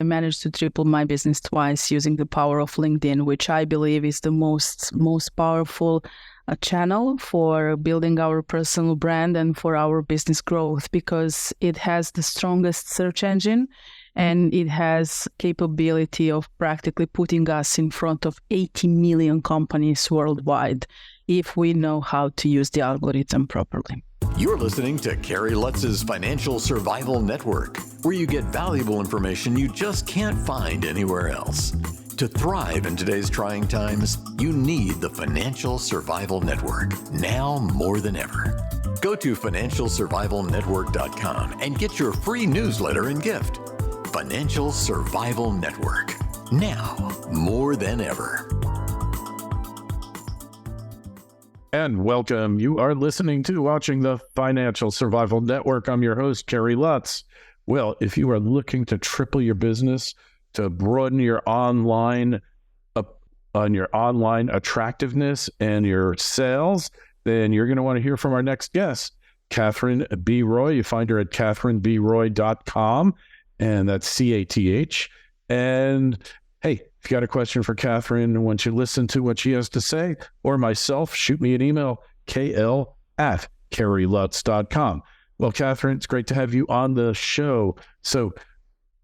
I managed to triple my business twice using the power of LinkedIn, which I believe is the most powerful channel for building our personal brand and for our business growth, because it has the strongest search engine and it has capability of practically putting us in front of 80 million companies worldwide if we know how to use the algorithm properly. You're listening to Kerry Lutz's Financial Survival Network, where you get valuable information you just can't find anywhere else. To thrive in today's trying times, you need the Financial Survival Network, now more than ever. Go to financialsurvivalnetwork.com and get your free newsletter and gift. Financial Survival Network, now more than ever. And welcome. You are listening to watching the Financial Survival Network. I'm your host, Kerry Lutz. Well, if you are looking to triple your business, to broaden your online attractiveness and your sales, then you're going to want to hear from our next guest, Catherine B. Roy. You find her at catherinebroy.com, and that's CATH. And hey, if you got a question for Catherine, once you listen to what she has to say, or myself, shoot me an email, kl@kerrylutz.com. Well, Catherine, it's great to have you on the show. So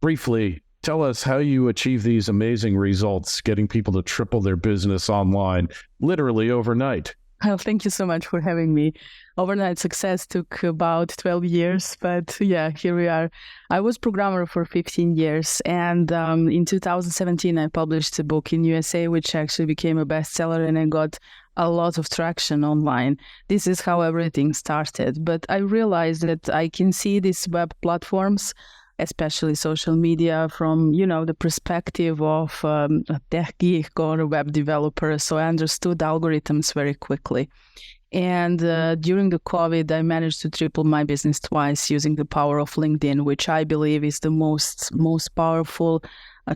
briefly, tell us how you achieve these amazing results, getting people to triple their business online, literally overnight. Well, thank you so much for having me. Overnight success took about 12 years, but yeah, here we are. I was programmer for 15 years, and in 2017, I published a book in USA, which actually became a bestseller, and I got a lot of traction online. This is how everything started. But I realized that I can see these web platforms, especially social media, from, the perspective of a tech geek or a web developer. So I understood algorithms very quickly. And during the COVID, I managed to triple my business twice using the power of LinkedIn, which I believe is the most powerful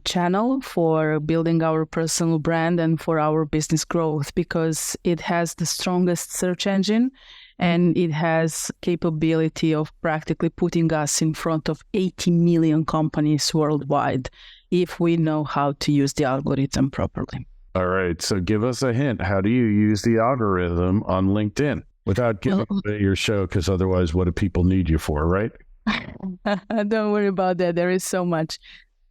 channel for building our personal brand and for our business growth, because it has the strongest search engine and it has capability of practically putting us in front of 80 million companies worldwide if we know how to use the algorithm properly. All right. So give us a hint. How do you use the algorithm on LinkedIn without giving away your show? Because otherwise, what do people need you for, right? Don't worry about that. There is so much.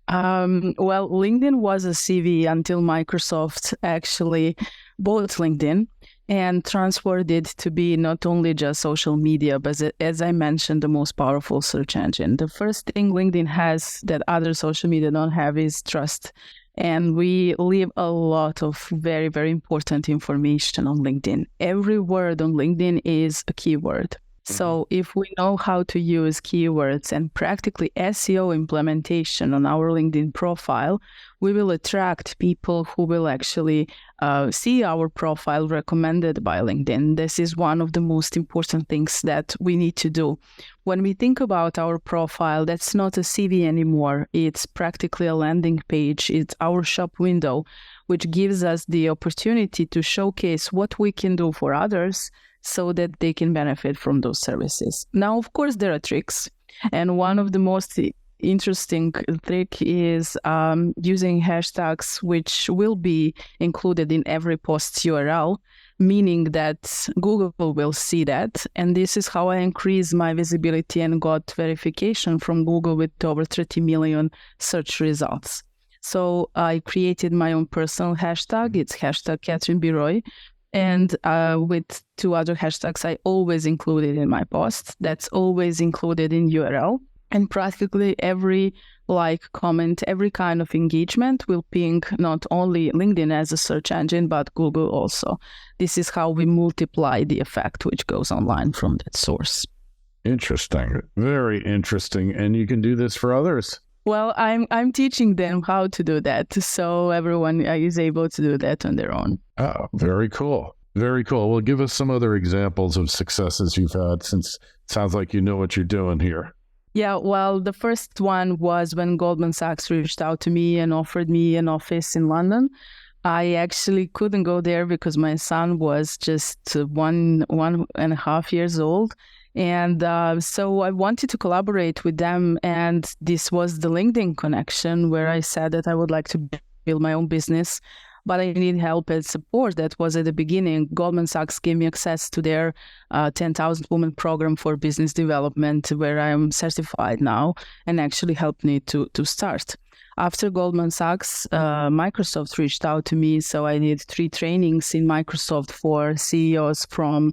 Well, LinkedIn was a CV until Microsoft actually bought LinkedIn and transferred it to be not only just social media, but as I mentioned, the most powerful search engine. The first thing LinkedIn has that other social media don't have is trust. And we leave a lot of very, very important information on LinkedIn. Every word on LinkedIn is a keyword. So if we know how to use keywords and practically SEO implementation on our LinkedIn profile, we will attract people who will actually see our profile recommended by LinkedIn. This is one of the most important things that we need to do. When we think about our profile, that's not a CV anymore. It's practically a landing page. It's our shop window, which gives us the opportunity to showcase what we can do for others so that they can benefit from those services. Now, of course, there are tricks. And one of the most interesting trick is using hashtags, which will be included in every post's URL, meaning that Google will see that. And this is how I increased my visibility and got verification from Google with over 30 million search results. So I created my own personal hashtag. It's hashtag Catherine B. Roy. And with two other hashtags, I always include it in my posts. That's always included in URL. And practically every like, comment, every kind of engagement will ping not only LinkedIn as a search engine, but Google also. This is how we multiply the effect which goes online from that source. Interesting. Very interesting. And you can do this for others. Well, I'm teaching them how to do that, so everyone is able to do that on their own. Oh, very cool. Very cool. Well, give us some other examples of successes you've had, since it sounds like you know what you're doing here. Yeah, well, the first one was when Goldman Sachs reached out to me and offered me an office in London. I actually couldn't go there because my son was just 1.5 years old. And so I wanted to collaborate with them. And this was the LinkedIn connection where I said that I would like to build my own business, but I need help and support. That was at the beginning. Goldman Sachs gave me access to their 10,000 Women program for business development, where I am certified now, and actually helped me to start. After Goldman Sachs, Microsoft reached out to me, so I did 3 trainings in Microsoft for CEOs from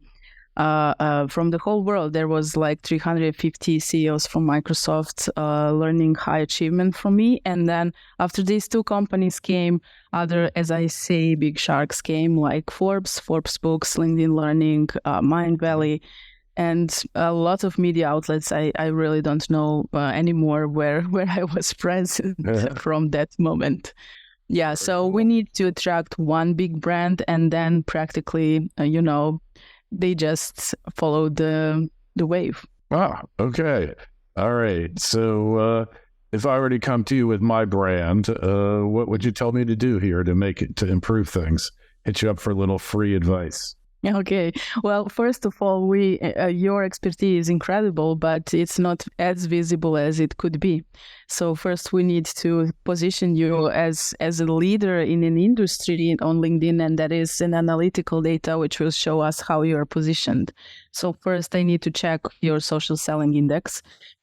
the whole world. There was like 350 CEOs from Microsoft learning high achievement from me. And then after these 2 companies came, other, as I say, big sharks came, like Forbes Books, LinkedIn Learning, Mind Valley, and a lot of media outlets. I really don't know anymore where I was present from that moment. Yeah, so we need to attract one big brand, and then practically, they just follow the wave. Wow. Okay. All right. So if I were to come to you with my brand, what would you tell me to do here to improve things? Hit you up for a little free advice. Okay. Well, first of all, your expertise is incredible, but it's not as visible as it could be. So first, we need to position you as a leader in an industry on LinkedIn, and that is an analytical data which will show us how you are positioned. So first, I need to check your social selling index.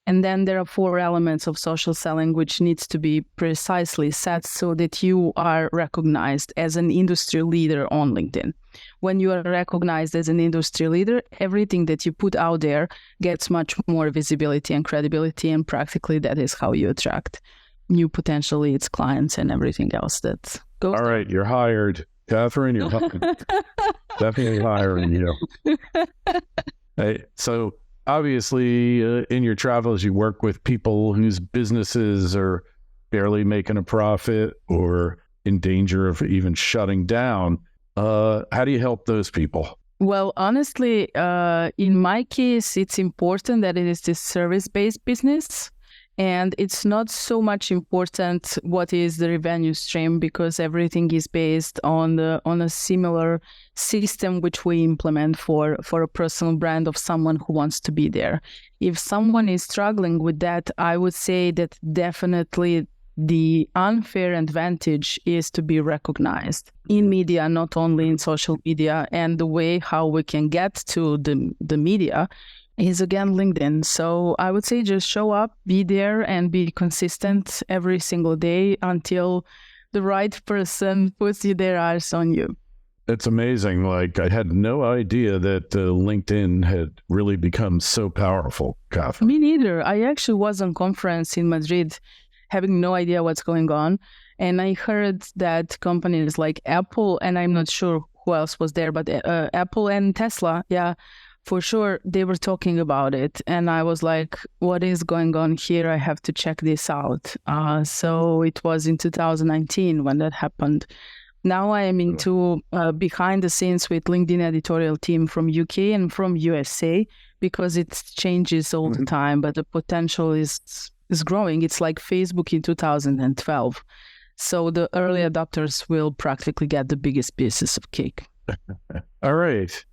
And then there are 4 elements of social selling which needs to be precisely set so that you are recognized as an industry leader on LinkedIn. When you are recognized as an industry leader, everything that you put out there gets much more visibility and credibility, and practically that is how you attract new potential leads, clients, and everything else that goes. All right, you're hired. Catherine, you're definitely hiring you. Hey, so obviously, in your travels, you work with people whose businesses are barely making a profit or in danger of even shutting down. How do you help those people? Well, honestly, in my case, it's important that it is this service-based business. And it's not so much important what is the revenue stream, because everything is based on a similar system which we implement for a personal brand of someone who wants to be there. If someone is struggling with that, I would say that definitely the unfair advantage is to be recognized in media, not only in social media. And the way how we can get to the media is again LinkedIn. So I would say just show up, be there, and be consistent every single day until the right person puts their eyes on you. It's amazing. Like, I had no idea that LinkedIn had really become so powerful, Catherine. Me neither. I actually was on conference in Madrid having no idea what's going on. And I heard that companies like Apple, and I'm not sure who else was there, but Apple and Tesla, yeah, for sure, they were talking about it. And I was like, what is going on here? I have to check this out. So it was in 2019 when that happened. Now I am into behind the scenes with LinkedIn editorial team from UK and from USA, because it changes all the time, but the potential is growing. It's like Facebook in 2012. So the early adopters will practically get the biggest pieces of cake. All right.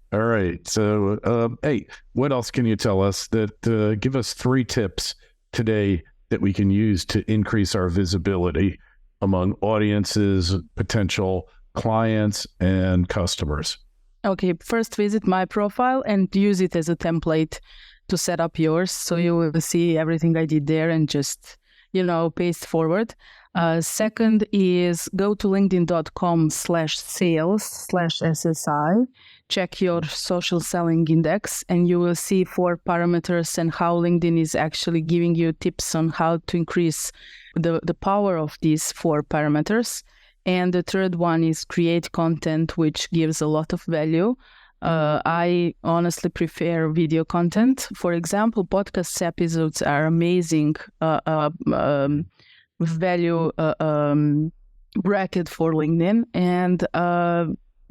So, hey, what else can you tell us that give us 3 tips today that we can use to increase our visibility among audiences, potential clients, and customers? Okay, first visit my profile and use it as a template to set up yours. So you will see everything I did there and just, paste forward. Second is go to linkedin.com/sales/SSI, check your social selling index, and you will see 4 parameters and how LinkedIn is actually giving you tips on how to increase the power of these 4 parameters. And the third one is create content, which gives a lot of value. I honestly prefer video content. For example, podcast episodes are amazing value bracket for LinkedIn, and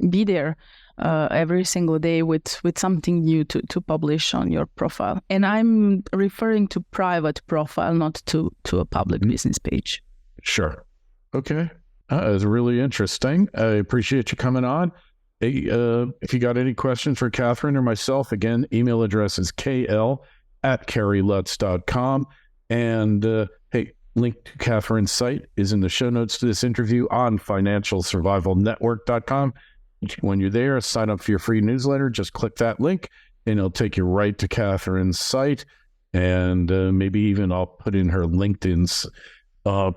be there every single day with something new to publish on your profile. And I'm referring to private profile, not to a public business page. Sure. Okay. That was really interesting. I appreciate you coming on. Hey, if you got any questions for Catherine or myself, again, email address is kl@kerrylutz.com. And hey, link to Catherine's site is in the show notes to this interview on financialsurvivalnetwork.com. When you're there, sign up for your free newsletter. Just click that link, and it'll take you right to Catherine's site. And maybe even I'll put in her LinkedIn's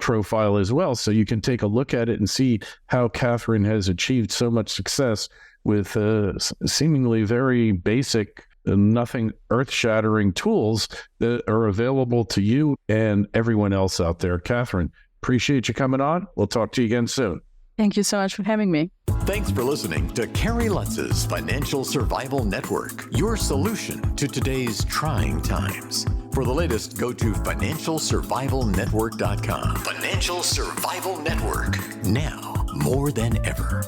profile as well, so you can take a look at it and see how Catherine has achieved so much success with seemingly very basic, nothing earth-shattering tools that are available to you and everyone else out there. Catherine, appreciate you coming on. We'll talk to you again soon. Thank you so much for having me. Thanks for listening to Kerry Lutz's Financial Survival Network, your solution to today's trying times. For the latest, go to financialsurvivalnetwork.com. Financial Survival Network, now more than ever.